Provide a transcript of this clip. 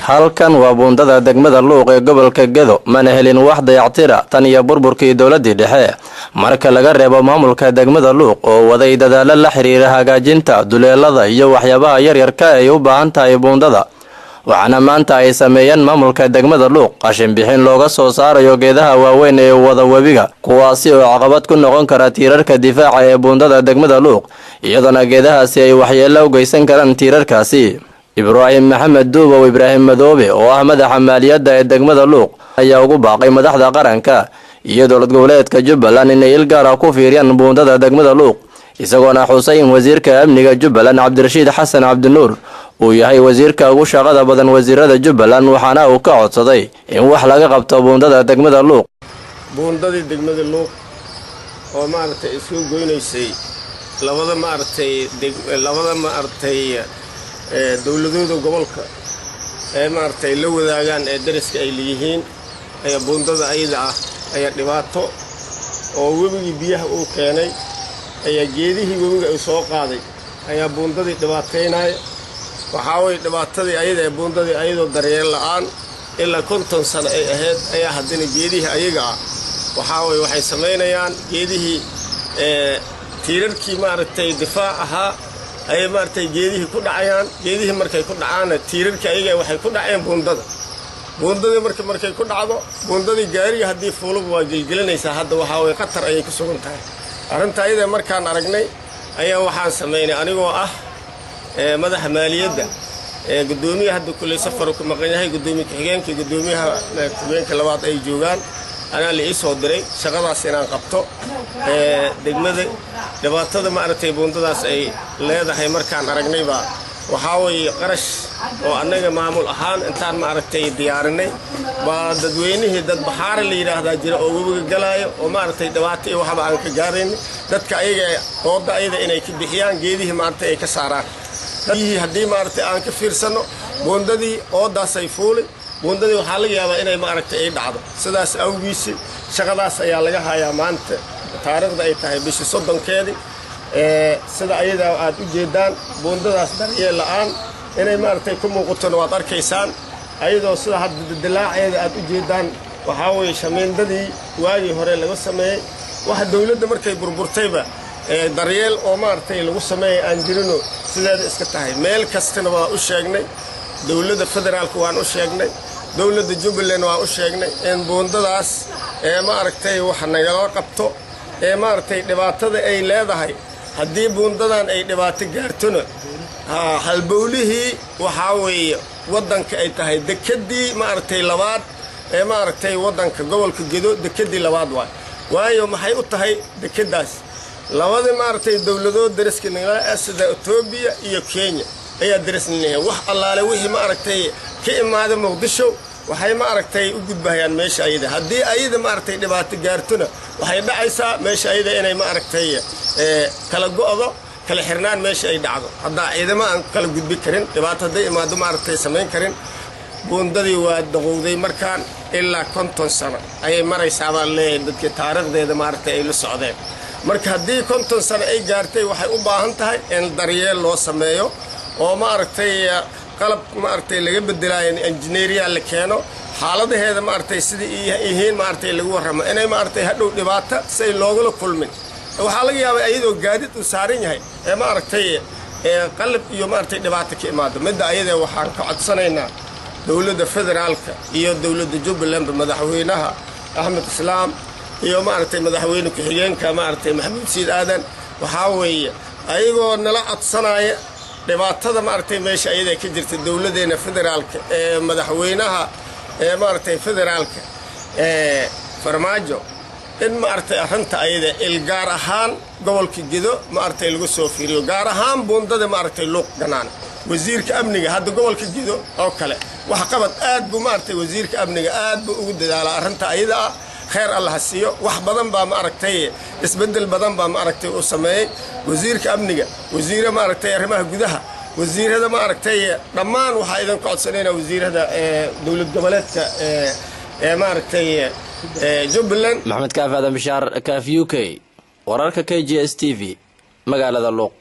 halkan waa buundada degmada Luuq ee gobolka Gedo mana helin wax dayactira tan iyo burburkii dowladda dhexe marka laga reebo maamulka degmada Luuq oo waday dadaalo la xiriira hagaajinta duleelada iyo waxyaabaha yaryarka ay u baahan tahay buundada waxaana maanta ay sameeyeen maamulka degmada Luuq qashin bixin looga soo saarayo geedaha waaweyn ee wada webiga kuwaasi oo caqabad ku noqon kara tiirarka difaaca ee buundada degmada Luuq iyadoo geedahaasi ay waxyeello u geysan karaan tiirarkaasi Ibrahim Maxamed Duubo Ibrahim Madoobe oo ah madaxa maaliyadda ee degmada Luuq ayaa ugu baaqay madaxda qaranka iyo dowlad goboleedka Jubbaland inay il gaar ah ku fiiriyaan buundada degmada Luuq isagoona xusayn wasiirka amniga Jubbaland Cabdirashiid Xasan Cabdinuur uu yahay wasiirka ugu shaqada badan wasiirada Jubbaland waxaana uu ka codsaday in wax laga qabto buundada degmada Luuq buundada degmada Luuq oo maartay isku goynaysay labada maartay dawladooda gobolka maartay la wadaagaan ee dariska ay leeyihiin ay buundada ayda ah ay dhibaato oo webiga biyaha uu keenay ay geedihii webiga ay soo qaaday ay buundadii dhibaateynay waxa way dhibaatadii ayda buundadii ayadoo daryeel la'aan ilaa 50 sano ay ahayd ayaa hadina geedihii ayaga ah waxa way waxay sameynayaan geedihii tiirarkii maartay difaac ahaa ay maartay geedihii ku dhacayaan geedihii markay ku dhacaan tiirarkii ayaga waxay ku dhaceen buundadii markay ku dhacdo buundadii gaariga hadii fuulo waa gelgelinaysa hadda waxa way qatar ay ku sugan tahay arinta ayada markaan aragnay ayaa waxaan sameeynay anigoo ah madaxa maaliyadda gudoomiyaha hadda kulay safar ku maqan yahay gudoomiyaha ku-xigeenka labaad ay joogaan أنا اللي يصدري شغلات سنان قبته دقمة دبعتها ما أرتي بونداس أي لا ده هي مركان أرجني با وحاول قرش وأنا معمول أهان إنسان ما أرتي ديارني بعد دويني هي ده بحار اللي راه ده جرا أو جلاي وما أرتي دبعتي وحب عنك جارين ده كأي وضع أيده إنك بحيان جيده ما أرتي كسارة هي هدي ما أرتي عنك فيرسنو بوندادي وضع سيفولي buundadii waxa laga yaabaa inay ma aragtay ay dhacdo sidaas awgiisi shaqadaas ayaa laga hayaa maanta taariikhda ay tahay bishii 30keedi sida ayada aad u jeedaan buundadaas daryeel la'aan inay ma aragtay ku muuqato waad arkaysaan ayadoo sida hadda dilaaceeda aad u jeedaan waxa way shameendadii waagi hore laga sameeyay waxa dawladda markay burburtayba daryeel oo ma aragtay lagu sameeyay aan jirino sideeda iska tahay meel kastana waa u sheegnay dawladda federaalka waan u sheegnay dawladda Jubbaland waan u sheegnay in buundadaas ma aragtay wax naga qabto ma aragtay dhibaatada ay leedahay hadii buundadan ay dhibaato gaartona halbowlihii waxa weeye wadanka ay tahay dekadii ma aragtay labaad ma aragtay wadanka gobolka Gedo dekadii labaad waayo maxay u tahay dekadaas labada ma aragtay dawladood dariska naga sida Ethiopia iyo Kenya ayaa darisnay wax allaale wixii ma aragtay ka imaada Muqdisho waxay ma aragtay u gudbayaan meesha ayada hadii ayada ma aragtay dhibaato gaartuna waxay dhacaysaa meesha ayada inay ma aragtay kala go'do kala xirnaan meesha ay dhacdo hadda ciidama aan kala gudbi karin dhibaato haday imaado ma aragtay sameyn karin buundadii waa daqowday markaan ilaa 50 sano ay maraysaa baa leeyahay dadka taariikhdeeda ma aragtay ay la socdeen marka hadii 50 sano ay gaartay waxay u baahan tahay in daryeel loo sameeyo oo ma aragtay qalab ma aragtay laga bedelayo engineeriya la keeno xaaladaheeda ma aragtay sidii yihiin ma aragtay lagu warramo inay ma aragtay hadhow dhibaato say loogula kulmin waxa laga yaabaa ayadoo gaadid u saaran yahay ma aragtay qalab iyo ma aragtay dhibaato ka imaado midda ayada waxaan ka codsanaynaa dawladda federaalka iyo dawladda Jubbaland madaxweynaha Axmed Islaam iyo ma aragtay madaxweyne ku-xigeenka ma aragtay Maxamed Siid Aadan waxa weeye ayagoo nala codsanaya dhibaatada ma aragtay meesha ayada ka jirta dawladeena federaalka madaxweynaha ma aragtay federaalka farmaajo in ma aragtay arrinta ayada il gaar ahaan gobolka Gedo ma aragtay lagu soo fiiriyo gaar ahaan buundada ma aragtay Luuq ganaan wasiirka amniga hadda gobolka Gedo oo kale wax qabad aad buu ma aragtay wasiirka amniga aad buu ugu dadaalaa arrinta ayada خير الله هسيو wax badan baa ma aragtay isbedel badan baa ma aragtay oo sameeyay wasiirka amniga wasiirada ma aragtay arrimaha gudaha wasiirada ma aragtay dhamaan waxa idan ka codsanayna wasiirada dawlad goboleedka ma aragtay Jubbaland Maxamed Kaafi Aadan Bishaar Kaafi UK wararka KGS TV magaalada Luuq